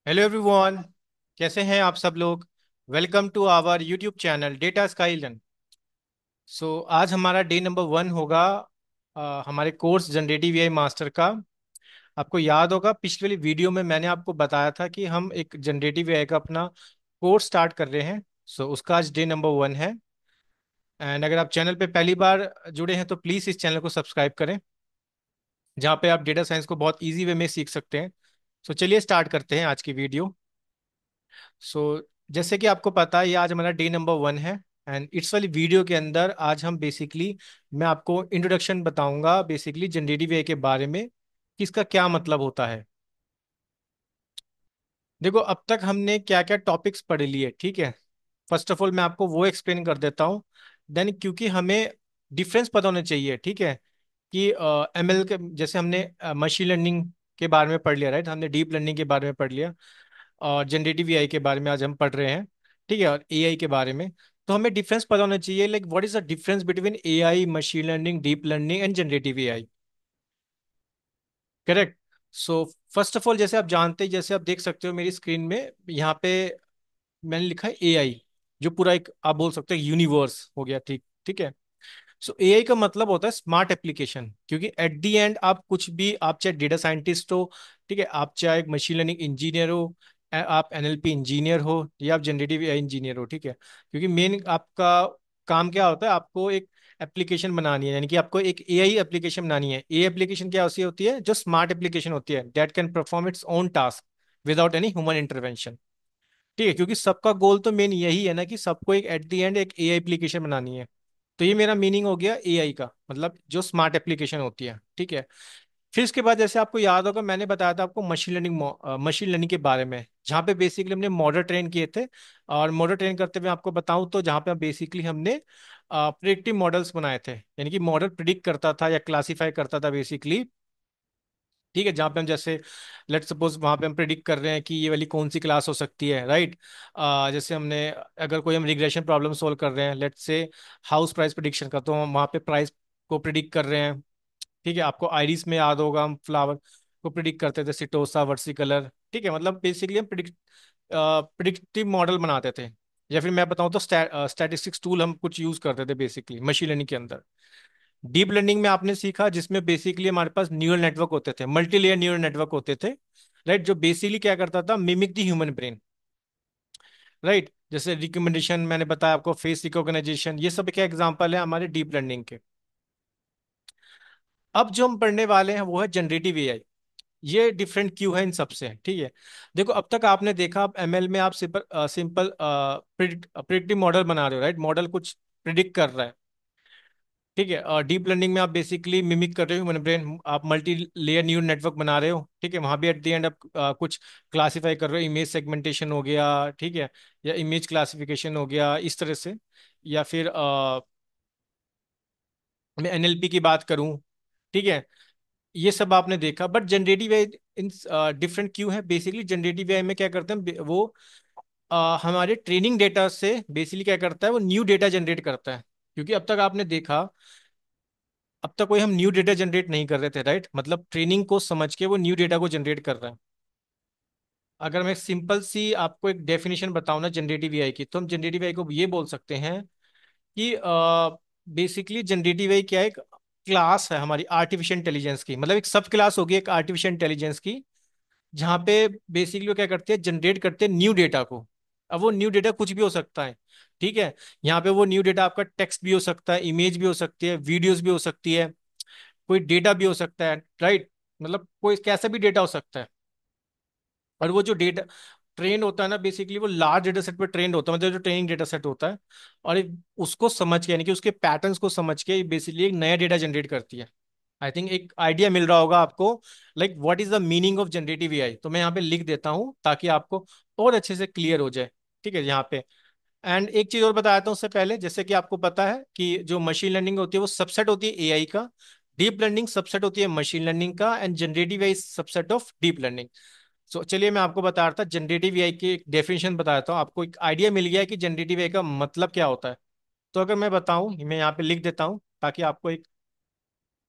Hello everyone. कैसे हैं आप सब लोग। Welcome to our YouTube channel data Skylan. आज हमारा डे नंबर 1 होगा हमारे कोर्स जनरेटिव एआई मास्टर का। आपको याद होगा पिछली वाली वीडियो में मैंने आपको बताया था कि हम एक जनरेटिव एआई का अपना कोर्स स्टार्ट कर रहे हैं। उसका आज डे नंबर 1 है। एंड अगर आप चैनल पे पहली बार जुड़े हैं तो प्लीज़ इस चैनल को सब्सक्राइब करें, जहाँ पे आप डेटा साइंस को बहुत ईजी वे में सीख सकते हैं। चलिए स्टार्ट करते हैं आज की वीडियो। जैसे कि आपको पता है ये आज हमारा डे नंबर 1 है। एंड इट्स वाली वीडियो के अंदर आज हम बेसिकली मैं आपको इंट्रोडक्शन बताऊंगा बेसिकली जनरेटिव एआई के बारे में कि इसका क्या मतलब होता है। देखो अब तक हमने क्या क्या टॉपिक्स पढ़ लिए, ठीक है। फर्स्ट ऑफ ऑल मैं आपको वो एक्सप्लेन कर देता हूँ। देन क्योंकि हमें डिफरेंस पता होना चाहिए, ठीक है, कि एमएल के जैसे हमने मशीन लर्निंग के बारे में पढ़ लिया, राइट, हमने डीप लर्निंग के बारे में पढ़ लिया और जनरेटिव एआई के बारे में आज हम पढ़ रहे हैं, ठीक है, और एआई के बारे में। तो हमें डिफरेंस पता होना चाहिए, like what is the difference between AI, machine learning, deep learning and generative AI. Correct. So first of all जैसे आप जानते हैं, जैसे आप देख सकते हो मेरी स्क्रीन में यहाँ पे मैंने लिखा है एआई, जो पूरा एक आप बोल सकते हैं यूनिवर्स हो गया, ठीक ठीक है। एआई का मतलब होता है स्मार्ट एप्लीकेशन, क्योंकि एट द एंड आप कुछ भी, आप चाहे डेटा साइंटिस्ट हो, ठीक है, आप चाहे एक मशीन लर्निंग इंजीनियर हो, आप एनएलपी इंजीनियर हो या आप जनरेटिव एआई इंजीनियर हो, ठीक है, क्योंकि मेन आपका काम क्या होता है, आपको एक एप्लीकेशन बनानी है, यानी कि आपको एक एआई एप्लीकेशन बनानी है। ए एप्लीकेशन क्या ऐसी होती है जो स्मार्ट एप्लीकेशन होती है, that can perform its own task without any human intervention. ठीक है, क्योंकि सबका गोल तो मेन यही है ना कि सबको एक एट द एंड एक एआई एप्लीकेशन बनानी है। तो ये मेरा मीनिंग हो गया एआई का, मतलब जो स्मार्ट एप्लीकेशन होती है, ठीक है। फिर इसके बाद जैसे आपको याद होगा मैंने बताया था आपको मशीन लर्निंग के बारे में, जहाँ पे बेसिकली हमने मॉडल ट्रेन किए थे। और मॉडल ट्रेन करते हुए आपको बताऊं तो जहाँ पे बेसिकली हमने प्रिडिक्टिव मॉडल्स बनाए थे, यानी कि मॉडल प्रिडिक्ट करता था या क्लासीफाई करता था बेसिकली, ठीक है, जहाँ पे हम जैसे लेट सपोज वहाँ पे हम प्रिडिक्ट कर रहे हैं कि ये वाली कौन सी क्लास हो सकती है, राइट। जैसे हमने अगर कोई हम रिग्रेशन प्रॉब्लम सोल्व कर रहे हैं, लेट से हाउस प्राइस प्रिडिक्शन का, तो हम वहाँ पे प्राइस को प्रिडिक्ट कर रहे हैं, ठीक है। आपको आइरिस में याद होगा हम फ्लावर को प्रिडिक्ट करते थे, सिटोसा वर्सी कलर, ठीक है, मतलब बेसिकली हम प्रिडिक्टिव मॉडल बनाते थे। या फिर मैं बताऊं तो स्टैटिस्टिक्स टूल हम कुछ यूज करते थे बेसिकली मशीन लर्निंग के अंदर। डीप लर्निंग में आपने सीखा जिसमें बेसिकली हमारे पास न्यूरल नेटवर्क होते थे, मल्टी लेयर न्यूरल नेटवर्क होते थे, राइट, जो बेसिकली क्या करता था, mimic the human brain, right. जैसे रिकमेंडेशन मैंने बताया आपको, फेस रिकॉग्नाइजेशन, ये सब क्या एग्जांपल है हमारे डीप लर्निंग के। अब जो हम पढ़ने वाले हैं वो है जनरेटिव एआई। ये डिफरेंट क्यों है इन सबसे, ठीक है। देखो अब तक आपने देखा, आप एमएल में आप सिंपल सिंपल प्रिडिक्टिव मॉडल बना रहे हो, राइट, मॉडल कुछ प्रिडिक्ट कर रहा है, ठीक है। और डीप लर्निंग में आप बेसिकली मिमिक कर रहे हो ह्यूमन ब्रेन, आप मल्टी लेयर न्यूरल नेटवर्क बना रहे हो, ठीक है, वहां भी एट द एंड आप कुछ क्लासिफाई कर रहे हो, इमेज सेगमेंटेशन हो गया, ठीक है, या इमेज क्लासिफिकेशन हो गया इस तरह से। या फिर मैं एनएलपी की बात करूं, ठीक है, ये सब आपने देखा। But generative AI in different क्यों है, बेसिकली जनरेटिव एआई में क्या करते हैं वो हमारे ट्रेनिंग डेटा से बेसिकली क्या करता है, वो न्यू डेटा जनरेट करता है। क्योंकि अब तक आपने देखा, अब तक कोई हम न्यू डेटा जनरेट नहीं कर रहे थे, राइट, मतलब ट्रेनिंग को समझ के वो न्यू डेटा को जनरेट कर रहा है। अगर मैं सिंपल सी आपको एक डेफिनेशन बताऊं ना जनरेटिव एआई की, तो हम जनरेटिव एआई को ये बोल सकते हैं कि बेसिकली जनरेटिव एआई क्या है, एक क्लास है हमारी आर्टिफिशियल इंटेलिजेंस की, मतलब एक सब क्लास होगी एक आर्टिफिशियल इंटेलिजेंस की, जहाँ पे बेसिकली वो क्या करते हैं, जनरेट करते हैं न्यू डेटा को। अब वो न्यू डेटा कुछ भी हो सकता है, ठीक है। यहाँ पे वो न्यू डेटा आपका टेक्स्ट भी हो सकता है, इमेज भी हो सकती है, वीडियोस भी हो सकती है, कोई डेटा भी हो सकता है, राइट, मतलब कोई कैसा भी डेटा हो सकता है। और वो जो डेटा ट्रेंड होता है ना, बेसिकली वो लार्ज डेटा सेट पर ट्रेंड होता है, मतलब जो ट्रेनिंग डेटा सेट होता है, और उसको समझ के, यानी कि उसके पैटर्न्स को समझ के बेसिकली एक नया डेटा जनरेट करती है। आई थिंक एक आइडिया मिल रहा होगा आपको, like what is the meaning of generative AI. तो मैं यहाँ पे लिख देता हूँ ताकि आपको और अच्छे से क्लियर हो जाए, ठीक है, यहाँ पे। एंड एक चीज और बताता हूँ उससे पहले, जैसे कि आपको पता है कि जो मशीन लर्निंग होती है वो सबसेट होती है एआई का, डीप लर्निंग सबसेट होती है मशीन लर्निंग का, and generative AI subset of deep learning. चलिए मैं आपको बता रहा था जनरेटिव एआई की एक डेफिनेशन बताता हूँ, आपको एक आइडिया मिल गया है कि जनरेटिव एआई का मतलब क्या होता है। तो अगर मैं बताऊं, मैं यहाँ पे लिख देता हूँ ताकि आपको एक,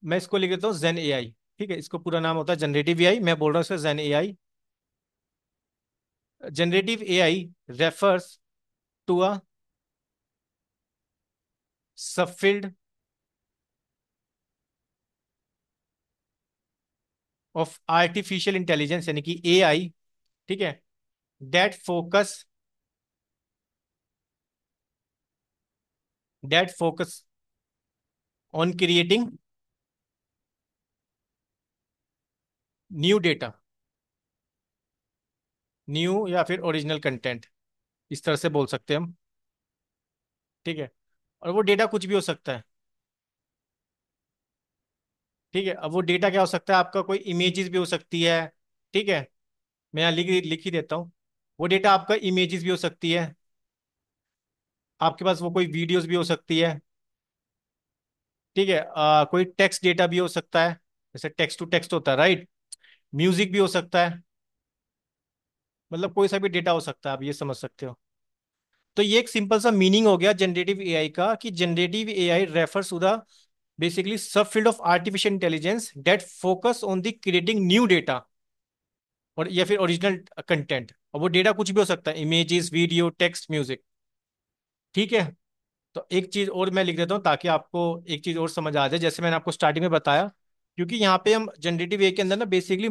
मैं इसको लिख देता हूँ जेन एआई, ठीक है, इसको पूरा नाम होता है जनरेटिव एआई, मैं बोल रहा हूँ इसे gen AI. Generative AI refers to a subfield of artificial intelligence यानी कि एआई, ठीक है, that focus that focus on creating new data, new या फिर ओरिजिनल कंटेंट, इस तरह से बोल सकते हैं हम। ठीक है, और वो डेटा कुछ भी हो सकता है। ठीक है, अब वो डेटा क्या हो सकता है, आपका कोई इमेजेस भी हो सकती है। ठीक है, मैं यहाँ लिख ही देता हूँ। वो डेटा आपका इमेजेस भी हो सकती है, आपके पास वो कोई वीडियोस भी हो सकती है। ठीक है, कोई टेक्स्ट डेटा भी हो सकता है, जैसे टेक्स्ट टू टेक्स्ट होता है, राइट। म्यूजिक भी हो सकता है, मतलब कोई सा भी डेटा हो सकता है, आप ये समझ सकते हो। तो ये एक सिंपल सा मीनिंग हो गया जनरेटिव एआई का, कि generative AI refers to the basically subfield of artificial intelligence that focus on the creating new data, और या फिर ओरिजिनल कंटेंट। और वो डेटा कुछ भी हो सकता है, इमेजेस, वीडियो, टेक्स्ट, म्यूजिक। ठीक है, तो एक चीज और मैं लिख देता हूँ ताकि आपको एक चीज और समझ आ जाए, जैसे मैंने आपको स्टार्टिंग में बताया। क्योंकि यहाँ पे हम जनरेटिव ए के अंदर ना बेसिकली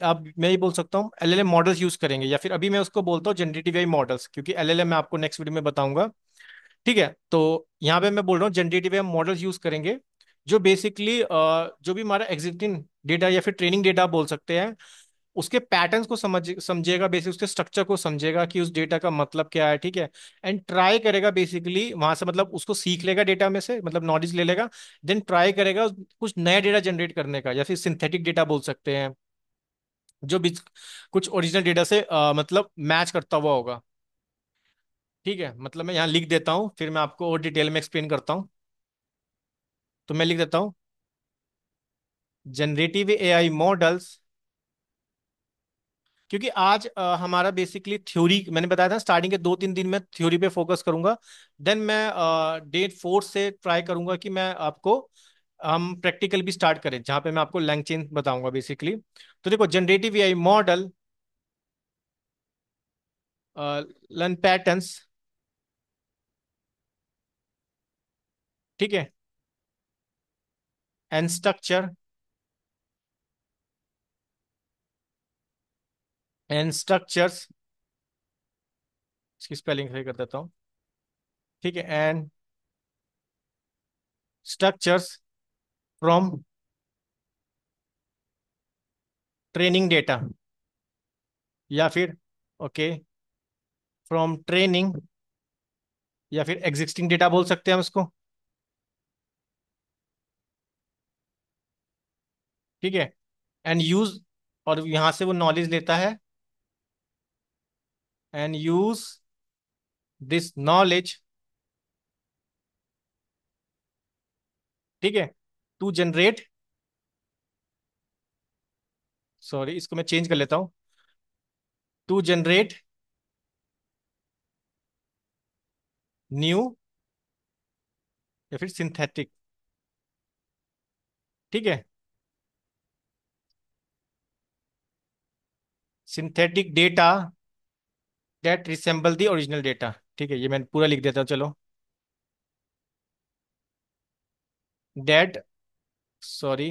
आप मैं ये बोल सकता हूँ एलएलएम मॉडल्स यूज करेंगे, या फिर अभी मैं उसको बोलता हूँ जनरेटिव एआई मॉडल्स, क्योंकि एलएलएम मैं आपको नेक्स्ट वीडियो में बताऊंगा। ठीक है, तो यहाँ पे मैं बोल रहा हूँ जनरेटिव एआई मॉडल्स यूज करेंगे, जो बेसिकली जो भी हमारा एग्जिस्टिंग डेटा या फिर ट्रेनिंग डेटा बोल सकते हैं, उसके पैटर्न्स को समझेगा, बेसिक उसके स्ट्रक्चर को समझेगा कि उस डेटा का मतलब क्या है। ठीक है, एंड ट्राई करेगा बेसिकली वहां से, मतलब उसको सीख लेगा डेटा में से, मतलब नॉलेज ले लेगा। देन ट्राई करेगा कुछ नया डेटा जनरेट करने का, या फिर सिंथेटिक डेटा बोल सकते हैं, जो भी कुछ ओरिजिनल डेटा से मतलब मैच करता हुआ होगा। ठीक है, मतलब मैं यहाँ लिख देता हूँ, फिर मैं आपको और डिटेल में एक्सप्लेन करता हूँ। तो मैं लिख देता हूँ, जनरेटिव एआई मॉडल्स। क्योंकि आज हमारा बेसिकली थ्योरी, मैंने बताया था स्टार्टिंग के 2-3 दिन में थ्योरी पे फोकस करूंगा। देन मैं डेट 4 से ट्राई करूंगा कि मैं आपको हम प्रैक्टिकल भी स्टार्ट करें, जहाँ पे मैं आपको लैंग चेन बताऊंगा बेसिकली। तो देखो, generative AI model learn patterns, ठीक है, एंड स्ट्रक्चर्स, इसकी स्पेलिंग सही कर देता हूँ। ठीक है, and structures from training data, या फिर ओके, फ्रॉम ट्रेनिंग, या फिर एग्जिस्टिंग डेटा बोल सकते हैं हम इसको। ठीक है, एंड यूज, और यहां से वो नॉलेज लेता है, एंड यूज दिस नॉलेज, ठीक है, टू जनरेट, सॉरी इसको मैं चेंज कर लेता हूं, टू जनरेट न्यू या फिर सिंथेटिक। ठीक है, synthetic data that resemble the original data. ठीक है, ये मैं पूरा लिख देता हूँ, चलो। दैट, सॉरी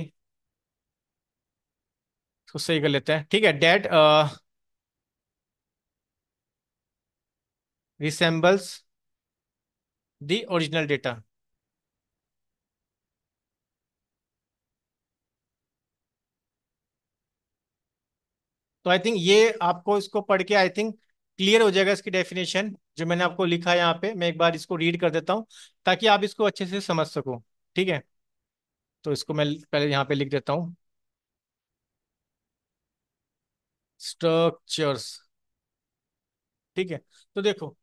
इसको सही कर लेते हैं। ठीक है, that resembles the original data. तो आई थिंक ये आपको इसको पढ़ के आई थिंक क्लियर हो जाएगा, इसकी डेफिनेशन जो मैंने आपको लिखा है यहाँ पे, मैं एक बार इसको रीड कर देता हूँ ताकि आप इसको अच्छे से समझ सको। ठीक है, तो इसको मैं पहले यहाँ पे लिख देता हूँ, स्ट्रक्चर्स। ठीक है, तो देखो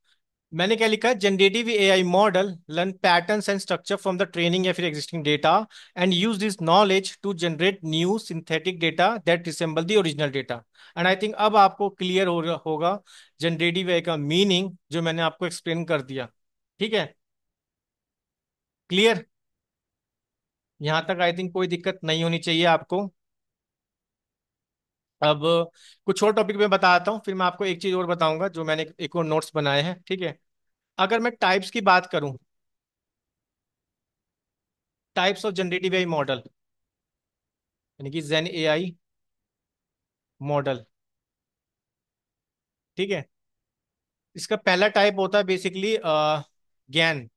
मैंने क्या लिखा है, generative AI model learn patterns and structure from the training या फिर existing data, and use this knowledge to generate new synthetic data that resemble the original data. And I think अब आपको क्लियर होगा जनरेटिव एआई का meaning, जो मैंने आपको explain कर दिया। ठीक है, क्लियर, यहां तक आई थिंक कोई दिक्कत नहीं होनी चाहिए आपको। अब कुछ और टॉपिक में बताता हूँ, फिर मैं आपको एक चीज और बताऊंगा जो मैंने एक और नोट्स बनाए हैं, ठीक है। अगर मैं टाइप्स की बात करूं, types of generative AI model, यानी कि जेन एआई मॉडल, ठीक है। इसका पहला टाइप होता है बेसिकली ज्ञान।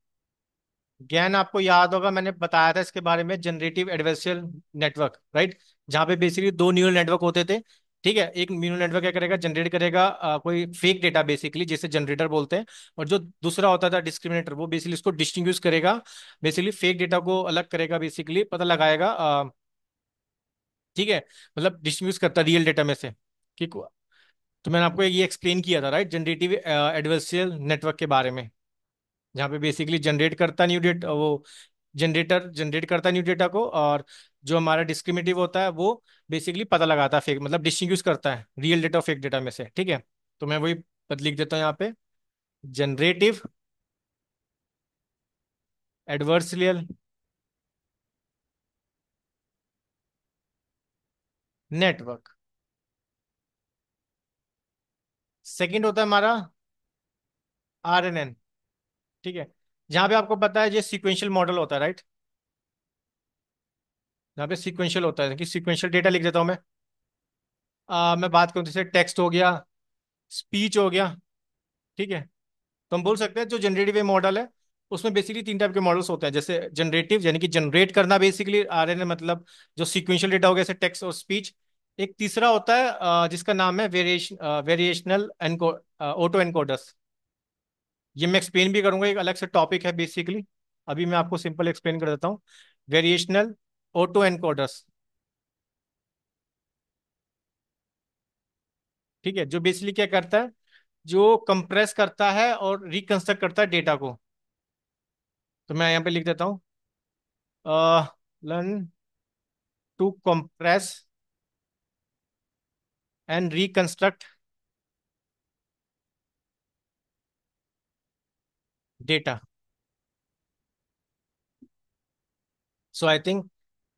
ज्ञान आपको याद होगा, मैंने बताया था इसके बारे में, जनरेटिव एडवर्सरियल नेटवर्क, राइट। जहाँ पे बेसिकली दो न्यूरल नेटवर्क होते थे, ठीक है। एक न्यूरल नेटवर्क क्या करेगा, जनरेट करेगा कोई फेक डेटा बेसिकली, जिसे जनरेटर बोलते हैं। और जो दूसरा होता था डिस्क्रिमिनेटर, वो बेसिकली उसको डिस्टिंग्विश करेगा, बेसिकली फेक डेटा को अलग करेगा, बेसिकली पता लगाएगा, ठीक है। मतलब डिस्टिंग्विश करता रियल डेटा में से कि तो मैंने आपको ये एक्सप्लेन किया था, राइट, जनरेटिव एडवर्सरियल नेटवर्क के बारे में। जहाँ पे बेसिकली जनरेट करता न्यू डेटा, वो जनरेटर जनरेट करता न्यू डेटा को, और जो हमारा डिस्क्रिमिनेटिव होता है वो बेसिकली पता लगाता है फेक, मतलब डिस्टिंग्विश करता है रियल डेटा और फेक डेटा में से, ठीक है। तो मैं वही लिख देता हूँ यहाँ पे, जनरेटिव एडवर्सरियल नेटवर्क। सेकंड होता है हमारा आरएनएन, ठीक है। जहाँ पे आपको पता है ये सीक्वेंशियल मॉडल होता है, राइट। यहाँ पे सीक्वेंशियल होता है कि सीक्वेंशियल डेटा लिख देता हूँ मैं। मैं बात करूँ जैसे टेक्स्ट हो गया, स्पीच हो गया, ठीक है। तो हम बोल सकते हैं जो जनरेटिव मॉडल है उसमें बेसिकली तीन टाइप के मॉडल्स होते हैं। जैसे जनरेटिव यानी कि जनरेट करना बेसिकली आरएनए, मतलब जो सीक्वेंशियल डेटा हो गया जैसे टेक्स्ट और स्पीच। एक तीसरा होता है जिसका नाम है वेरिएशनल एनको ऑटो एनकोडर्स। ये मैं एक्सप्लेन भी करूंगा, एक अलग से टॉपिक है बेसिकली। अभी मैं आपको सिंपल एक्सप्लेन कर देता हूँ। वेरिएशनल ऑटो एनकोडर्स, ठीक है, जो बेसिकली क्या करता है, जो कंप्रेस करता है और रिकंस्ट्रक्ट करता है डेटा को। तो मैं यहाँ पे लिख देता हूँ, learn to compress and reconstruct data. So I think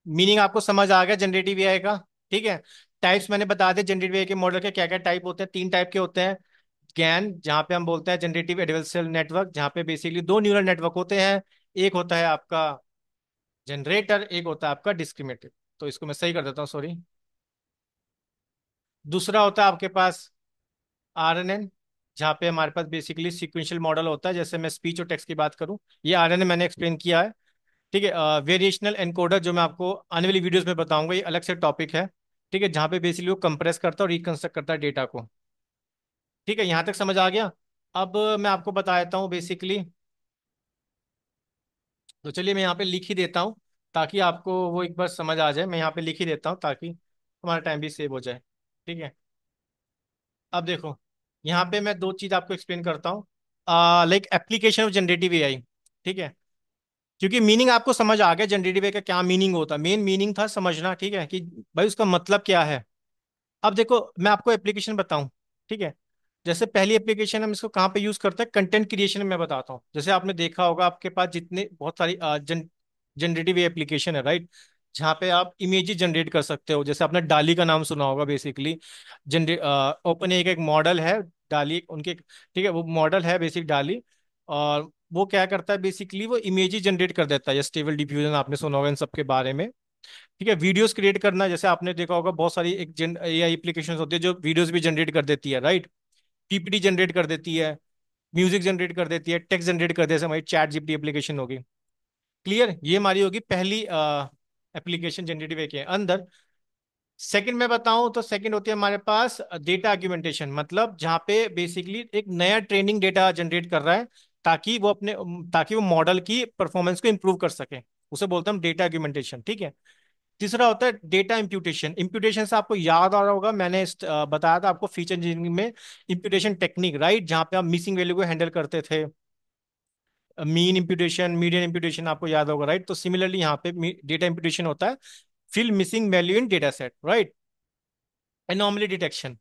meaning आपको समझ आ गया जनरेटिव एआई का, ठीक है। टाइप्स मैंने बता दिए जनरेटिव एआई के मॉडल के क्या क्या टाइप होते हैं, तीन टाइप के होते हैं। ज्ञान, जहाँ पे हम बोलते हैं जनरेटिव एडवर्सरियल नेटवर्क, जहाँ पे बेसिकली दो न्यूरल नेटवर्क होते हैं। एक होता है आपका जनरेटर, एक होता है आपका डिस्क्रिमिनेटिव। तो इसको मैं सही कर देता हूँ, सॉरी। दूसरा होता है आपके पास आरएनएन, जहाँ पे हमारे पास बेसिकली सीक्वेंशियल मॉडल होता है। जैसे मैं स्पीच और टेक्स्ट की बात करूँ, ये आरएनएन मैंने एक्सप्लेन किया है, ठीक है। वेरिएशनल एनकोडर जो मैं आपको आने वाली वीडियोस में बताऊंगा, ये अलग से टॉपिक है, ठीक है, जहाँ पे बेसिकली वो कंप्रेस करता है और रिकंस्ट्रक्ट करता है डेटा को, ठीक है। यहाँ तक समझ आ गया। अब मैं आपको बता देता हूँ बेसिकली। तो चलिए मैं यहाँ पे लिख ही देता हूँ ताकि आपको वो एक बार समझ आ जाए। मैं यहाँ पे लिख ही देता हूँ ताकि हमारा टाइम भी सेव हो जाए, ठीक है। अब देखो, यहाँ पे मैं दो चीज आपको एक्सप्लेन करता हूँ, like application of generative AI, ठीक है। क्योंकि मीनिंग आपको समझ आ गया जनरेटिव एआई का क्या मीनिंग होता है, मेन मीनिंग था समझना, ठीक है, कि भाई उसका मतलब क्या है। अब देखो मैं आपको एप्लीकेशन बताऊं, ठीक है। जैसे पहली एप्लीकेशन हम इसको कहाँ पे यूज करते हैं, कंटेंट क्रिएशन में मैं बताता हूँ। जैसे आपने देखा होगा आपके पास जितने बहुत सारी जनरेटिव एप्लीकेशन है, राइट, जहाँ पे आप इमेजेस जनरेट कर सकते हो। जैसे आपने डाली का नाम सुना होगा बेसिकली, जनरेट ओपन एक मॉडल है डाली उनके, ठीक है, वो मॉडल है बेसिक डाली। और वो क्या करता है बेसिकली, वो इमेजेस जनरेट कर देता है, या स्टेबल डिफ्यूजन आपने सुना होगा इन सब के बारे में, ठीक है। वीडियोस क्रिएट करना, जैसे आपने देखा होगा बहुत सारी एक एआई एप्लीकेशंस होती है जो वीडियोस भी जनरेट कर देती है, राइट। पीपीटी जनरेट कर देती है, म्यूजिक जनरेट कर देती है, टेक्स्ट जनरेट कर देती है, जैसे हमारी चैट जीपीटी एप्लीकेशन होगी। क्लियर, ये हमारी होगी पहली एप्लीकेशन जनरेटिव के अंदर। सेकंड में बताऊं तो सेकंड होती है हमारे पास डेटा आर्ग्यूमेंटेशन, मतलब जहाँ पे बेसिकली एक नया ट्रेनिंग डेटा जनरेट कर रहा है ताकि वो मॉडल की परफॉर्मेंस को इंप्रूव कर सके, उसे बोलते हैं हम डेटा आर्ग्यूमेंटेशन, ठीक है। तीसरा होता है डेटा इम्प्यूटेशन। इम्प्यूटेशन से आपको याद आ रहा होगा, मैंने बताया था आपको फीचर इंजीनियरिंग में इम्प्यूटेशन टेक्निक, राइट, जहाँ पे आप मिसिंग वैल्यू को हैंडल करते थे। मीन इम्प्यूटेशन, मीडियन इम्प्यूटेशन आपको याद होगा, राइट। तो सिमिलरली यहाँ पे डेटा इम्प्यूटेशन होता है, fill missing value in data set, right. Anomaly detection,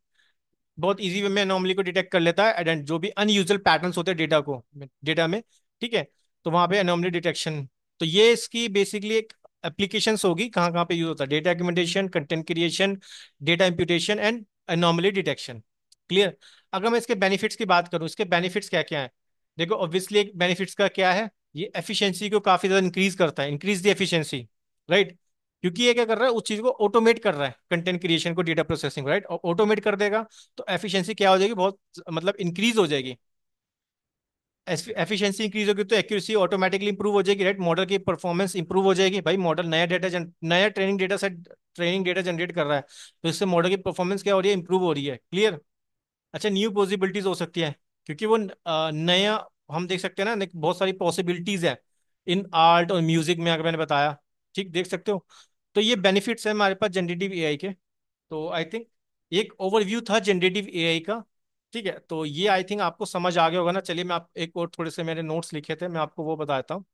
बहुत इजी वे में एनॉमली को डिटेक्ट कर लेता है, जो भी अनयूजुअल पैटर्न्स होते हैं डेटा में, ठीक है। तो वहां पे एनॉमली डिटेक्शन, तो ये इसकी बेसिकली एक एप्लीकेशंस होगी, कहाँ कहाँ पे यूज होता है, data accumulation, content creation, data imputation and anomaly detection. Clear. अगर मैं इसके बेनिफिट्स की बात करूँ, इसके बेनिफिट्स क्या क्या है? देखो ऑब्वियसली एक बेनिफिट्स का क्या है, ये एफिशिएंसी को काफी ज्यादा इंक्रीज करता है, इंक्रीज द एफिशिएंसी, राइट। क्योंकि ये क्या कर रहा है, उस चीज को ऑटोमेट कर रहा है, कंटेंट क्रिएशन को, डेटा प्रोसेसिंग, राइट, और ऑटोमेट कर देगा तो एफिशिएंसी क्या हो जाएगी, बहुत मतलब इंक्रीज हो जाएगी। एफिशिएंसी इंक्रीज होगी तो एक्यूरेसी ऑटोमेटिकली इंप्रूव हो जाएगी, राइट, मॉडल की परफॉर्मेंस इंप्रूव हो जाएगी। भाई मॉडल नया training data set, training data generate कर रहा है, तो इससे मॉडल की परफॉर्मेंस क्या हो रही है, इंप्रूव हो रही है। क्लियर। अच्छा, न्यू पॉसिबिलिटीज हो सकती है, क्योंकि वो नया, हम देख सकते हैं ना, बहुत सारी पॉसिबिलिटीज है इन आर्ट और म्यूजिक में, अगर मैंने बताया, ठीक, देख सकते हो। तो ये बेनिफिट्स है हमारे पास जनरेटिव एआई के। तो आई थिंक एक ओवरव्यू था जनरेटिव एआई का। ठीक है, तो ये आई थिंक आपको समझ आ गया होगा ना। चलिए मैं आप एक और थोड़े से मैंने नोट्स लिखे थे, मैं आपको वो बताता हूँ।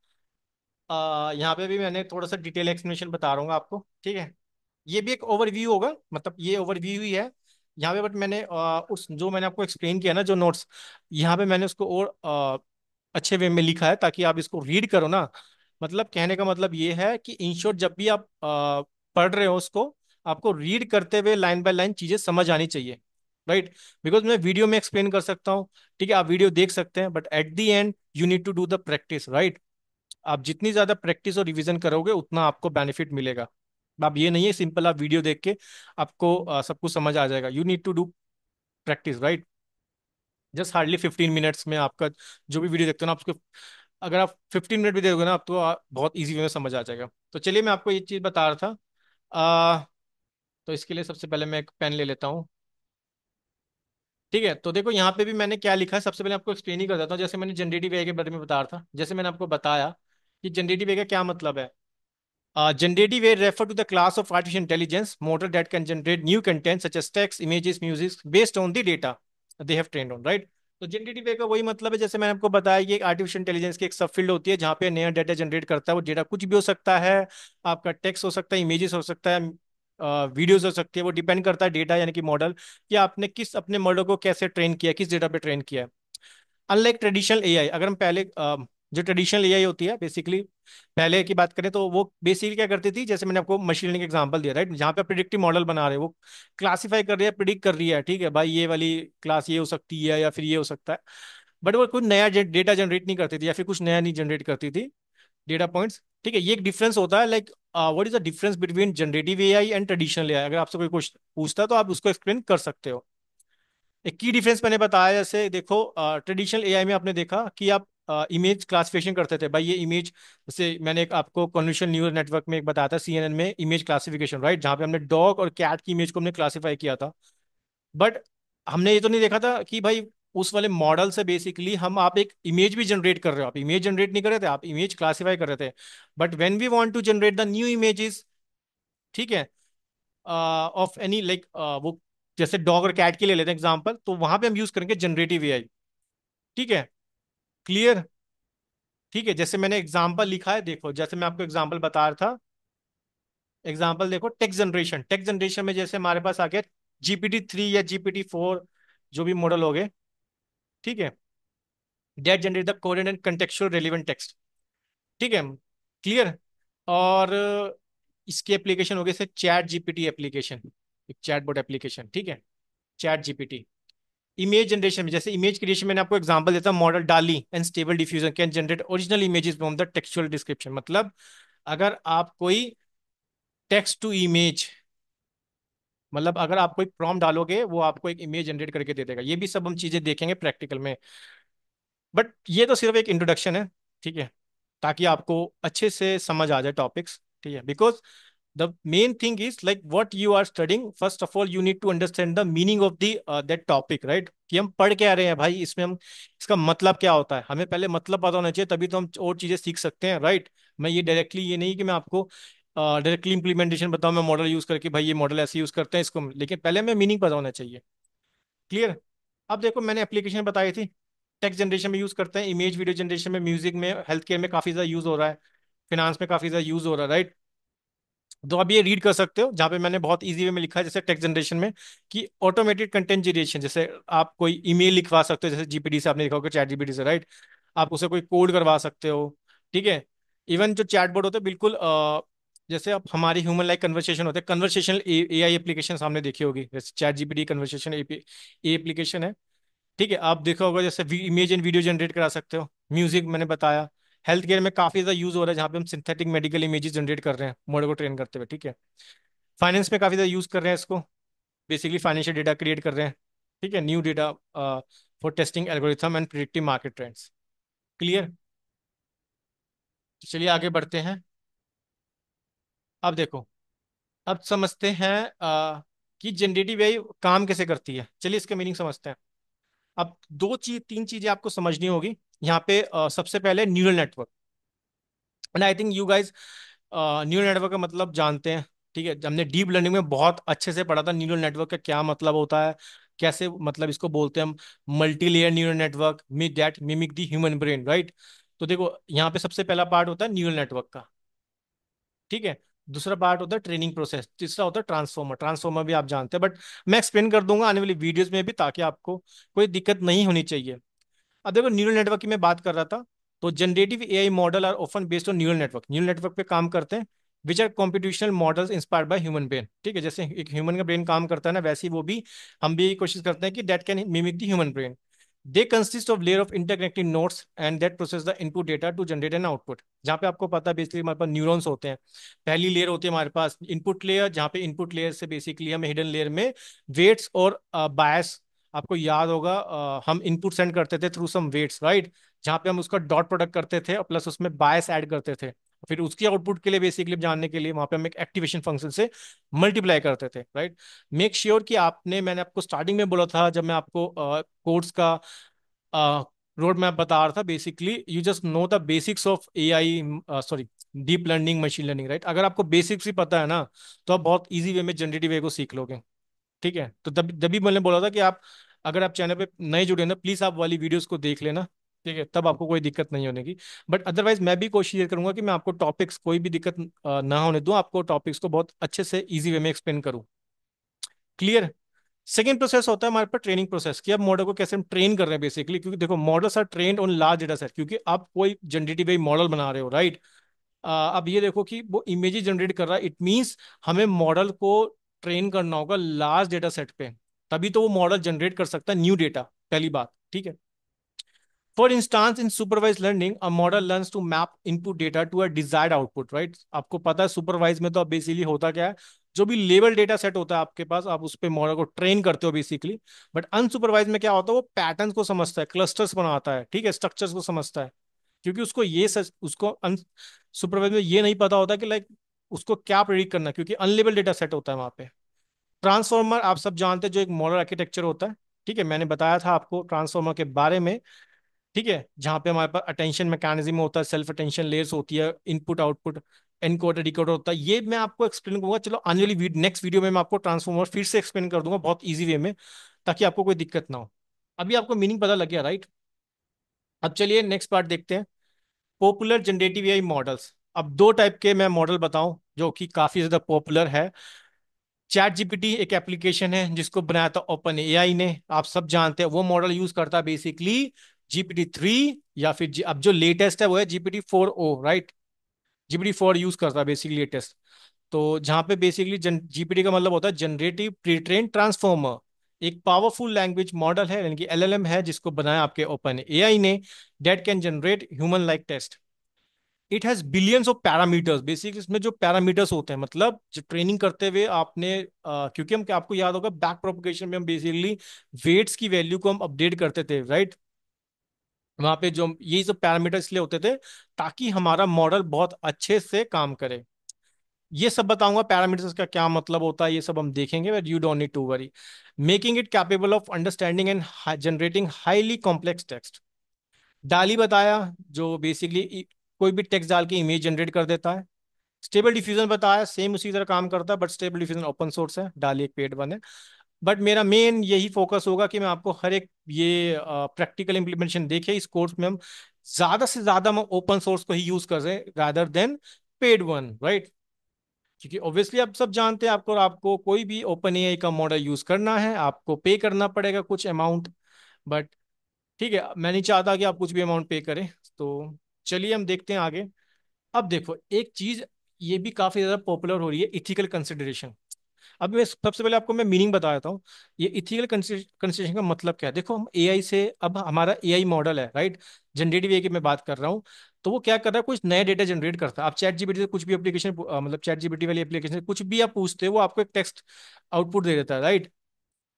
यहाँ पे भी मैंने थोड़ा सा डिटेल एक्सप्लेनेशन बता रहा हूँ आपको, ठीक है। ये भी एक ओवरव्यू होगा, मतलब ये ओवरव्यू ही है यहाँ पे, बट मैंने उस जो मैंने आपको एक्सप्लेन किया ना जो नोट्स, यहाँ पे मैंने उसको और अच्छे वे में लिखा है ताकि आप इसको रीड करो ना। मतलब कहने का मतलब ये है कि इन शॉर्ट जब भी आप पढ़ रहे हो उसको, आपको रीड करते हुए लाइन बाय लाइन चीजें समझ आनी चाहिए, राइट। बिकॉज मैं वीडियो में एक्सप्लेन कर सकता हूँ, ठीक है, आप वीडियो देख सकते हैं, but at the end you need to do the practice, right. आप जितनी ज्यादा प्रैक्टिस और रिवीजन करोगे उतना आपको बेनिफिट मिलेगा। आप ये नहीं है सिंपल आप वीडियो देख के आपको सब कुछ समझ आ जाएगा, you need to do practice, right. Just hardly 15 minutes में आपका जो भी वीडियो देखते हो ना, आप उसको अगर आप 15 मिनट भी देखोगे ना, आप तो बहुत ईजी वे में समझ आ जाएगा। तो चलिए मैं आपको ये चीज़ बता रहा था। आ, तो इसके लिए सबसे पहले मैं एक पेन ले लेता हूँ। ठीक है, तो देखो यहाँ पे भी मैंने क्या लिखा है, सबसे पहले आपको एक्सप्लेन ही कर देता हूँ। जैसे मैंने जनरेटिव एआई के बारे में बता रहा था, जैसे मैंने आपको बताया कि जनरेटिव एआई का क्या मतलब है। Generative AI refer to the class of artificial intelligence model that can generate new content such as text, images, music based on the data they have trained on, right? तो generative AI का वही मतलब है, जैसे मैंने आपको बताया कि एक आर्टिफिशियल इंटेलिजेंस की एक सब फील्ड होती है जहाँ पे नया डाटा जनरेट करता है। वो डेटा कुछ भी हो सकता है, आपका टेक्स्ट हो सकता है, इमेजेस हो सकता है, वीडियोज हो सकती है। वो डिपेंड करता है डेटा यानी कि मॉडल, कि आपने किस अपने मॉडल को कैसे ट्रेन किया, किस डेटा पे ट्रेन किया है। अनलाइक ट्रेडिशनल एआई, अगर हम पहले जो ट्रेडिशनल एआई होती है बेसिकली, पहले की बात करें तो वो बेसिकली क्या करती थी, जैसे मैंने आपको मशीन लर्निंग एग्जांपल दिया, राइट, जहाँ पे प्रिडिक्टिव मॉडल बना रहे हैं, वो क्लासीफाई कर रही है, प्रिडिक्ट कर रही है, ठीक है भाई ये वाली क्लास ये हो सकती है या फिर ये हो सकता है। बट वो कुछ नया डेटा जनरेट नहीं करती थी या फिर कुछ नया नहीं जनरेट करती थी, डेटा पॉइंट्स। ठीक है, ये एक डिफरेंस होता है। Like what is the difference between generative AI and traditional AI, अगर आपसे कोई क्वेश्चन पूछता है तो आप उसको एक्सप्लेन कर सकते हो। एक की डिफरेंस मैंने बताया, जैसे देखो ट्रेडिशनल एआई में आपने देखा कि आप इमेज क्लासिफिकेशन करते थे, भाई ये इमेज, जैसे मैंने एक आपको कन्वोल्यूशन न्यूरल नेटवर्क में एक बताया था सीएनएन में, इमेज क्लासिफिकेशन, राइट, जहाँ पे हमने डॉग और कैट की इमेज को हमने क्लासिफाई किया था। बट हमने ये तो नहीं देखा था कि भाई उस वाले मॉडल से बेसिकली हम आप एक इमेज भी जनरेट कर रहे हो, आप इमेज जनरेट नहीं कर रहे थे, आप इमेज क्लासिफाई कर रहे थे। But when we want to generate the new images, ठीक है, ऑफ एनी लाइक वो, जैसे डॉग और कैट के लिए लेते हैं एग्जांपल, तो वहां पे हम यूज करेंगे जनरेटिव एआई। ठीक है। क्लियर। ठीक है, जैसे मैंने एग्जांपल लिखा है, देखो जैसे मैं आपको एग्जांपल बता रहा था, एग्जांपल देखो, टेक्स्ट जनरेशन, टेक्स्ट जनरेशन में जैसे हमारे पास आ गया GPT 3 या GPT 4, जो भी मॉडल हो गए, ठीक है, that generate the coherent and contextual relevant text. ठीक है। क्लियर। और इसकी एप्लीकेशन हो गई से चैट जीपीटी एप्लीकेशन, एक चैटबॉट एप्लीकेशन, ठीक है, चैट जीपीटी। इमेज जनरेशन में, जैसे इमेज क्रिएशन, मैंने आपको एग्जांपल देता हूं, मॉडल डाली and stable diffusion can generate original images from the textual description. मतलब अगर आप कोई टेक्स्ट टू इमेज, मतलब अगर आप कोई प्रॉम्प्ट डालोगे वो आपको एक इमेज जनरेट करके दे देगा। ये भी सब हम चीजें देखेंगे प्रैक्टिकल में, बट ये तो सिर्फ एक इंट्रोडक्शन है, ठीक है, ताकि आपको अच्छे से समझ आ जाए टॉपिक्स। ठीक है, because the main thing is like what you are studying, first of all you need to understand the meaning of the that topic, right, कि हम पढ़ क्या रहे हैं भाई, इसमें हम इसका मतलब क्या होता है, हमें पहले मतलब पता होना चाहिए, तभी तो हम और चीजें सीख सकते हैं, राइट। मैं ये डायरेक्टली ये नहीं कि मैं आपको डायरेक्टली इंप्लीमेंटेशन बताऊं, मैं मॉडल यूज करके भाई ये मॉडल ऐसे यूज करते हैं इसको, लेकिन पहले हमें मीनिंग पता होना चाहिए। क्लियर। अब देखो मैंने एप्लीकेशन बताई थी, टेक्स्ट जनरेशन में यूज करते हैं, इमेज वीडियो जनरेशन में, म्यूजिक में, हेल्थ केयर में काफी ज्यादा यूज हो रहा है, फिनांस में काफी ज्यादा यूज हो रहा है, राइट। तो आप ये रीड कर सकते हो जहाँ पे मैंने बहुत इजी वे में लिखा है, जैसे टेक्स्ट जनरेशन में, कि ऑटोमेटेड कंटेंट जनरेशन, जैसे आप कोई ईमेल लिखवा सकते हो, जैसे जीपीटी से आपने लिखा होगा, चैट जीपीटी से, राइट, आप उसे कोई कोड करवा सकते हो। ठीक है। इवन जो चैटबॉट होते हैं बिल्कुल जैसे अब हमारी ह्यूमन लाइक कन्वर्सेशन होते हैं, कन्वर्सेशनल ए आई एप्लीकेशन सामने देखी होगी, जैसे चैट जीपीटी कन्वर्सेशन ए एप्लीकेशन है। ठीक है, आप देखा होगा जैसे इमेज एंड वीडियो जनरेट करा सकते हो, म्यूजिक मैंने बताया। हेल्थ केयर में काफी ज्यादा यूज हो रहा है, जहाँ पे हम सिंथेटिक मेडिकल इमेजेस जनरेट कर रहे हैं मॉडल को ट्रेन करते हुए। ठीक है, फाइनेंस में काफी ज्यादा यूज कर रहे हैं इसको, बेसिकली फाइनेंशियल डेटा क्रिएट कर रहे हैं। ठीक है, new data for testing algorithm and predictive market trends. Clear? चलिए आगे बढ़ते हैं। अब देखो, अब समझते हैं कि जनरेटिव एआई काम कैसे करती है। चलिए इसका मीनिंग समझते हैं। अब दो चीज तीन चीजें आपको समझनी होगी यहाँ पे। सबसे पहले neural network, and I think you guys neural network का मतलब जानते हैं। ठीक है, हमने डीप लर्निंग में बहुत अच्छे से पढ़ा था न्यूरल नेटवर्क का क्या मतलब होता है, कैसे मतलब इसको बोलते हैं हम, multi layer neural network that mimic the human brain, right. तो देखो यहाँ पे सबसे पहला पार्ट होता है न्यूरल नेटवर्क का। ठीक है, दूसरा पार्ट होता है ट्रेनिंग प्रोसेस, तीसरा होता है ट्रांसफॉर्मर। ट्रांसफॉर्मर भी आप जानते हैं, बट मैं एक्सप्लेन कर दूंगा आने वाली वीडियोस में भी, ताकि आपको कोई दिक्कत नहीं होनी चाहिए। अब देखो न्यूरल नेटवर्क की मैं बात कर रहा था, तो generative AI model are often based on neural network, neural network पे काम करते हैं, which are computational models inspired by human brain. ठीक है, जैसे एक ह्यूमन का ब्रेन काम करता है ना, वैसे ही वो भी, हम भी कोशिश करते हैं कि that can mimic the human brain. They consist of layer of interconnected nodes and that process the input data to generate an output. जहाँ पे आपको पता है बेसिकली हमारे पास न्यूरॉन्स होते हैं। पहली लेयर होती है हमारे पास इनपुट लेयर, जहाँ पे इनपुट लेयर से बेसिकली हमें हिडन लेयर में वेट्स और बायस, आपको याद होगा हम इनपुट सेंड करते थे थ्रू सम वेट्स, राइट, जहाँ पे हम उसका डॉट प्रोडक्ट करते थे और प्लस उसमें बायस ऐड करते थे। फिर उसकी आउटपुट के लिए बेसिकली जानने के लिए वहां पे हम एक एक्टिवेशन फंक्शन से मल्टीप्लाई करते थे, राइट। मेक श्योर कि आपने, मैंने आपको स्टार्टिंग में बोला था जब मैं आपको कोर्स का रोड मैप बता रहा था, basically you just know the basics of A I, sorry, deep learning machine learning, right. अगर आपको बेसिक्स ही पता है ना, तो आप बहुत इजी वे में जनरेटिव वे को सीख लोगे। ठीक है, तो तब तभी मैंने बोला था कि आप, अगर आप चैनल पे नए जुड़े ना, प्लीज आप वाली वीडियोस को देख लेना। ठीक है, तब आपको कोई दिक्कत नहीं होने की। बट अदरवाइज मैं भी कोशिश ये करूंगा कि मैं आपको टॉपिक्स कोई भी दिक्कत ना होने दूं, आपको टॉपिक्स को बहुत अच्छे से इजी वे में एक्सप्लेन करूं। क्लियर? सेकेंड प्रोसेस होता है हमारे पास ट्रेनिंग प्रोसेस, कि अब मॉडल को कैसे हम ट्रेन कर रहे हैं बेसिकली, क्योंकि देखो models are trained on large data set, क्योंकि आप कोई जनरेटिव एआई मॉडल बना रहे हो, राइट। अब ये देखो कि वो इमेज जनरेट कर रहा है, इट मींस हमें मॉडल को ट्रेन करना होगा लार्ज डेटा सेट पे, तभी तो वो मॉडल जनरेट कर सकता है न्यू डेटा, पहली बात। ठीक है, for instance in supervise learning a model learns to map input data to a desired output, right. आपको पता है सुपरवाइज में तो अब बेसिकली होता क्या है, जो भी लेवल डेटा सेट होता है आपके पास, आप उस पर मॉडल को ट्रेन करते हो बेसिकली। बट अनसुपरवाइज में क्या होता है, वो पैटर्न्स को समझता है, क्लस्टर्स बनाता है, ठीक है, स्ट्रक्चर्स को समझता है, क्योंकि उसको ये सच उसको सुपरवाइज में ये नहीं पता होता कि लाइक उसको क्या प्रेडिक्ट करना है, क्योंकि अनलेबल डेटा सेट होता है वहां पे। ट्रांसफॉर्मर आप सब जानते हैं, जो एक मॉडल आर्किटेक्चर होता है। ठीक है, मैंने बताया था आपको ट्रांसफॉर्मर के बारे में। ठीक है, जहाँ पे हमारे पास अटेंशन मैकेनिज्म होता है, सेल्फ अटेंशन लेयर्स होती है, इनपुट आउटपुट, एनकोडर डिकोडर होता है, ये मैं आपको एक्सप्लेन करूंगा। चलो आने वाली नेक्स्ट वीडियो में मैं आपको ट्रांसफॉर्मर फिर से एक्सप्लेन कर दूंगा बहुत ईजी वे में, ताकि आपको कोई दिक्कत ना हो। अभी आपको मीनिंग पता लग गया, राइट। अब चलिए नेक्स्ट पार्ट देखते हैं, पॉपुलर जनरेटिव एआई मॉडल्स। अब दो टाइप के मैं मॉडल बताऊं जो कि काफी ज्यादा पॉपुलर है। चैट जीपीटी एक एप्लीकेशन है जिसको बनाया था ओपन एआई ने, आप सब जानते हैं। वो मॉडल यूज करता है बेसिकली GPT-3, या फिर अब जो लेटेस्ट है वो है GPT-4o, राइट। GPT-4 यूज करता है बेसिकली लेटेस्ट। तो जहाँ पे बेसिकली जीपीटी का मतलब होता है जनरेटिव प्री ट्रेन ट्रांसफॉर्मर, एक पावरफुल लैंग्वेज मॉडल है, यानी कि एलएलएम है, जिसको बनाया आपके ओपन एआई ने, that can generate human like text. It has billions of parameters, basically इसमें जो पैरामीटर्स होते हैं, मतलब जो ट्रेनिंग करते हुए आपने क्योंकि हम क्या, आपको याद होगा बैक प्रोपगेशन में हम बेसिकली वेट्स की वैल्यू को हम अपडेट करते थे, राइट। वहां पे जो यही सब पैरामीटर इसलिए होते थे ताकि हमारा मॉडल बहुत अच्छे से काम करे। ये सब बताऊंगा पैरामीटर्स का क्या मतलब होता है, ये सब हम देखेंगे, but you don't need to worry. Making it capable of understanding and generating highly complex text. डाली बताया, जो बेसिकली कोई भी टेक्स्ट डाल के इमेज जनरेट कर देता है। स्टेबल डिफ्यूजन बताया, सेम उसी तरह काम करता है, but stable diffusion open source है, डाली एक पेड वन है। बट मेरा मेन यही फोकस होगा कि मैं आपको हर एक ये प्रैक्टिकल इंप्लीमेंटेशन देखे इस कोर्स में, हम ज्यादा हम ओपन सोर्स को ही यूज कर रहे हैं rather than paid one, right. क्योंकि ऑब्वियसली आप सब जानते हैं, आपको आपको कोई भी ओपन एआई का मॉडल यूज करना है, आपको पे करना पड़ेगा कुछ अमाउंट। बट ठीक है, मैं नहीं चाहता कि आप कुछ भी अमाउंट पे करें। तो चलिए हम देखते हैं आगे। अब देखो एक चीज, ये भी काफी ज्यादा पॉपुलर हो रही है, इथिकल कंसिडरेशन। अब मैं सबसे पहले आपको मैं मीनिंग बता देता हूँ। ये इथिकल कंसिडरेशन का मतलब क्या है। देखो हम एआई से, अब हमारा एआई मॉडल है राइट, जनरेटिव एआई की मैं बात कर रहा हूँ। तो वो क्या कर रहा है, कुछ नया डेटा जनरेट करता है। आप चैट जीपीटी से कुछ भी एप्लीकेशन, मतलब चैट जीपीटी वाली एप्लीकेशन से कुछ भी आप पूछते हो, वो आपको एक टेक्स्ट आउटपुट दे देता है right.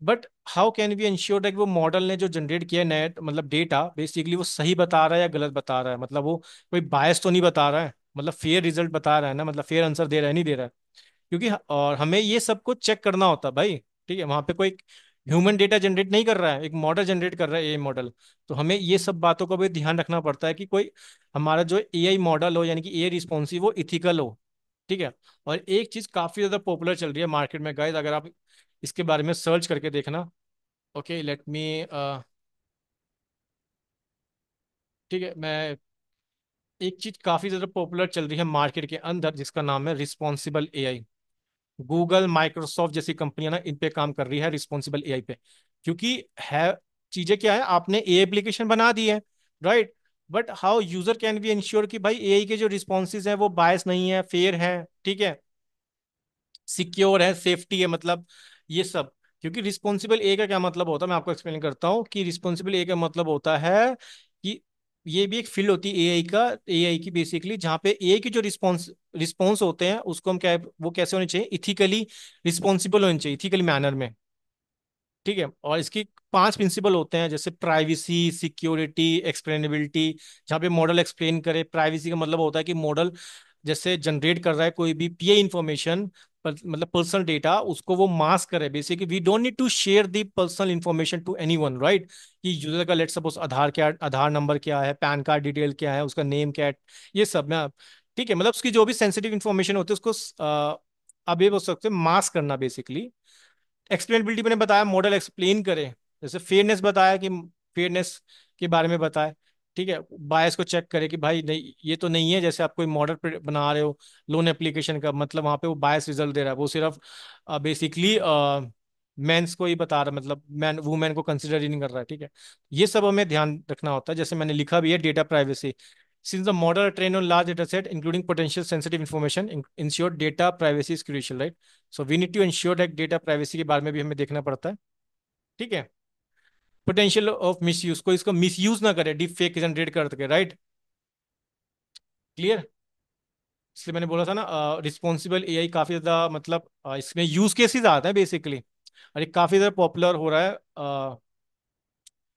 But how can we ensure that वो मॉडल ने जो जनरेट किया है नया मतलब डेटा, बेसिकली वो सही बता रहा है या गलत बता रहा है, मतलब वो कोई बायस तो नहीं बता रहा है, मतलब फेयर रिजल्ट बता रहा है ना, मतलब फेयर आंसर दे रहा है नहीं दे रहा है। क्योंकि और हमें ये सब कुछ चेक करना होता है भाई। ठीक है, वहां पे कोई ह्यूमन डेटा जनरेट नहीं कर रहा है, एक मॉडल जनरेट कर रहा है एआई मॉडल। तो हमें ये सब बातों का भी ध्यान रखना पड़ता है कि कोई हमारा जो एआई मॉडल हो, यानी कि एआई रिस्पॉन्सिव हो, इथिकल हो। ठीक है। और एक चीज काफी ज्यादा पॉपुलर चल रही है मार्केट में गाइस, अगर आप इसके बारे में सर्च करके देखना। ओके लेट मी, ठीक है, मैं एक चीज काफी ज्यादा पॉपुलर चल रही है मार्केट के अंदर जिसका नाम है रिस्पॉन्सिबल एआई। गूगल माइक्रोसॉफ्ट जैसी कंपनियां ना इन पे काम कर रही है रिस्पॉन्सिबल एआई पे। क्योंकि है, चीजें क्या है, आपने ए एप्लीकेशन बना दी है right, but how user can be ensure कि भाई एआई के जो रिस्पॉन्सेज हैं वो बायस नहीं है, फेयर है, ठीक है, सिक्योर है, सेफ्टी है, मतलब ये सब। क्योंकि रिस्पॉन्सिबल ए का क्या मतलब होता है, मैं आपको एक्सप्लेन करता हूँ कि रिस्पॉन्सिबल ए का मतलब होता है कि ये भी एक फील्ड होती है एआई का, एआई की बेसिकली, जहाँ पे एआई की जो रिस्पॉन्स रिस्पॉन्स होते हैं उसको हम क्या, वो कैसे होने चाहिए, इथिकली रिस्पॉन्सिबल होने चाहिए, इथिकली मैनर में। ठीक है, और इसकी 5 प्रिंसिपल होते हैं, जैसे प्राइवेसी, सिक्योरिटी, एक्सप्लेनेबिलिटी। जहाँ पे मॉडल एक्सप्लेन करे, प्राइवेसी का मतलब होता है कि मॉडल जैसे जनरेट कर रहा है कोई भी पीए इंफॉर्मेशन, मतलब पर्सनल डेटा, उसको वो मास्क करे। Basically we don't need to share the personal information to anyone right. कि यूजर का लेट सपोज आधार क्या, आधार नंबर क्या है, पैन कार्ड डिटेल क्या है, उसका नेम क्या है, ये सब मैं, ठीक है, मतलब उसकी जो भी सेंसिटिव इंफॉर्मेशन होती है उसको अब ये बोल सकते हैं मास्क करना बेसिकली। एक्सप्लेनेबिलिटी मैंने बताया, मॉडल एक्सप्लेन करे। जैसे फेयरनेस बताया कि फेयरनेस के बारे में बताए। ठीक है, बायस को चेक करे कि भाई नहीं, ये तो नहीं है, जैसे आप कोई मॉडल बना रहे हो लोन एप्लीकेशन का, मतलब वहां पे वो बायस रिजल्ट दे रहा है, वो सिर्फ बेसिकली मेंस को ही बता रहा है, मतलब मैन वुमेन को कंसिडर ही नहीं कर रहा है। ठीक है, ये सब हमें ध्यान रखना होता है। जैसे मैंने लिखा भी है, data privacy, since the model are trained on large data set including potential sensitive information, ensure data privacy is crucial right. So we need to ensure that data privacy के बारे में भी हमें देखना पड़ता है। ठीक है, पोटेंशियल ऑफ मिस यूज, को इसको मिस यूज ना करे डीप फेक जनरेट कर सके राइट। क्लियर। इसलिए मैंने बोला था ना, रिस्पॉन्सिबल एआई काफी ज्यादा, मतलब इसमें यूज केसेस आते हैं बेसिकली, और ये काफी ज्यादा पॉपुलर हो रहा है।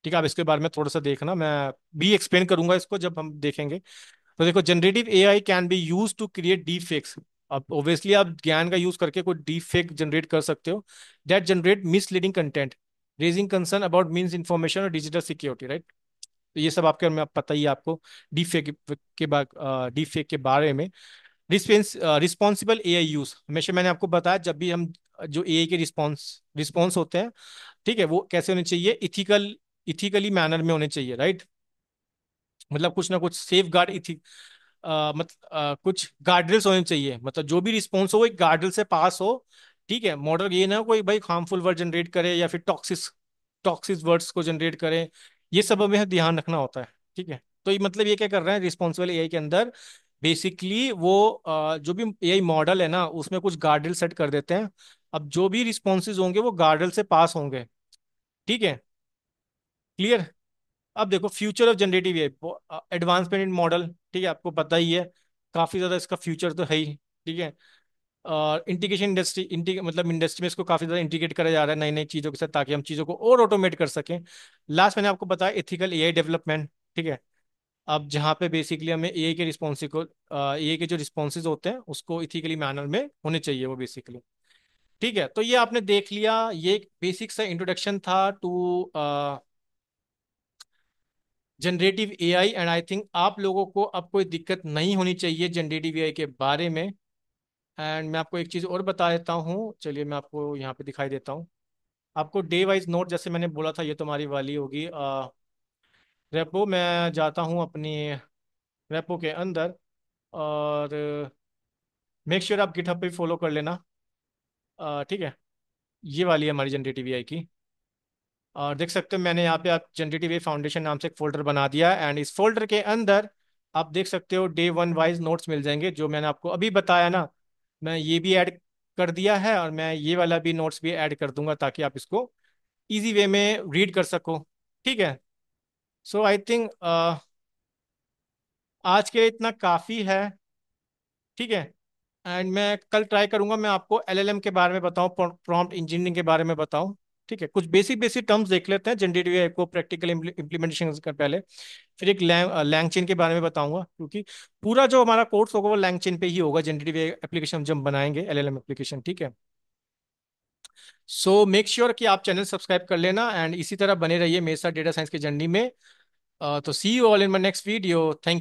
ठीक है, आप इसके बारे में थोड़ा सा देखना, मैं भी एक्सप्लेन करूंगा इसको जब हम देखेंगे। तो देखो, generative AI can be use to create deep fakes. अब ऑब्वियसली आप ज्ञान का यूज करके कोई डीप फेक जनरेट कर सकते हो, that generate misleading content, raising concern about means information और डिजिटल सिक्योरिटी राइट। तो ये सब आपके में पता ही है आपको, डीप फेक के बाद, डीप फेक के बारे में। रिस्पॉन्सिबल एआई यूज, हमेशा मैंने आपको बताया, जब भी हम जो एआई के रिस्पॉन्स रिस्पॉन्स होते हैं, ठीक है, वो कैसे होने चाहिए, इथिकली मैनर में होने चाहिए राइट। मतलब कुछ ना कुछ सेफ गार्ड, मतलब कुछ गार्ड्रेल्स होने चाहिए, मतलब जो भी रिस्पॉन्स हो वो एक गार्ड्रेल से पास हो। ठीक है, मॉडल ये ना हो कोई भाई हार्मफुल वर्ड जनरेट करे या फिर टॉक्सिस वर्ड्स को जनरेट करे, ये सब हमें ध्यान रखना होता है। ठीक है, तो ये मतलब ये क्या कर रहे हैं रिस्पॉन्सिबल एआई के अंदर, बेसिकली वो जो भी एआई मॉडल है ना उसमें कुछ गार्ड्रेल सेट कर देते हैं। अब जो भी रिस्पॉन्सेज होंगे वो गार्ड्रेल से पास होंगे। ठीक है, क्लियर। अब देखो, future of generative AI, advancement in model, ठीक है, आपको पता ही है, काफी ज्यादा इसका फ्यूचर तो है ही। ठीक है, और इंटीग्रेशन इंडस्ट्री, मतलब इंडस्ट्री में इसको काफी ज्यादा इंटीग्रेट करा जा रहा है नई नई चीजों के साथ, ताकि हम चीजों को और ऑटोमेट कर सकें। लास्ट मैंने आपको बताया एथिकल एआई डेवलपमेंट। ठीक है, अब जहाँ पे बेसिकली हमें एआई के रिस्पॉन्सिव को, एआई के जो रिस्पॉन्सेज होते हैं उसको इथिकली मैनर में होने चाहिए वो बेसिकली। ठीक है, तो ये आपने देख लिया, ये एक बेसिक सा इंट्रोडक्शन था to generative AI, and I think आप लोगों को अब कोई दिक्कत नहीं होनी चाहिए जनरेटिव एआई के बारे में। एंड मैं आपको एक चीज़ और बता देता हूँ, चलिए मैं आपको यहाँ पे दिखाई देता हूँ। आपको डे वाइज नोट, जैसे मैंने बोला था, ये तुम्हारी वाली होगी रेपो। मैं जाता हूँ अपनी रेपो के अंदर, और मेक श्योर आप गिटहब पे फॉलो कर लेना। ठीक है, ये वाली है हमारी जनरेटिव एआई की। और देख सकते हो मैंने यहाँ पे आप जनरेटिव एआई फाउंडेशन नाम से एक फोल्डर बना दिया, एंड इस फोल्डर के अंदर आप देख सकते हो डे वन वाइज नोट्स मिल जाएंगे, जो मैंने आपको अभी बताया ना, मैं ये भी ऐड कर दिया है, और मैं ये वाला भी नोट्स भी ऐड कर दूंगा ताकि आप इसको इजी वे में रीड कर सको। ठीक है। सो आई थिंक आज के लिए इतना काफ़ी है। ठीक है। एंड मैं कल ट्राई करूंगा, मैं आपको एलएलएम के बारे में बताऊं, प्रॉम्प्ट इंजीनियरिंग के बारे में बताऊं। ठीक है, कुछ बेसिक बेसिक टर्म्स देख लेते हैं जनरेटिव एआई को प्रैक्टिकल इम्प्लीमेंटेशन कर पहले। फिर एक लैंगचेन के बारे में बताऊंगा, क्योंकि पूरा जो हमारा कोर्स होगा वो लैंगचेन पे ही होगा, जनरेटिव एआई एप्लीकेशन जब हम बनाएंगे एलएलएम एप्लीकेशन। ठीक है। सो मेक श्योर कि आप चैनल सब्सक्राइब कर लेना, एंड इसी तरह बने रहिए मेरे साथ डेटा साइंस की जर्नी में। तो see you all in my next video. Thank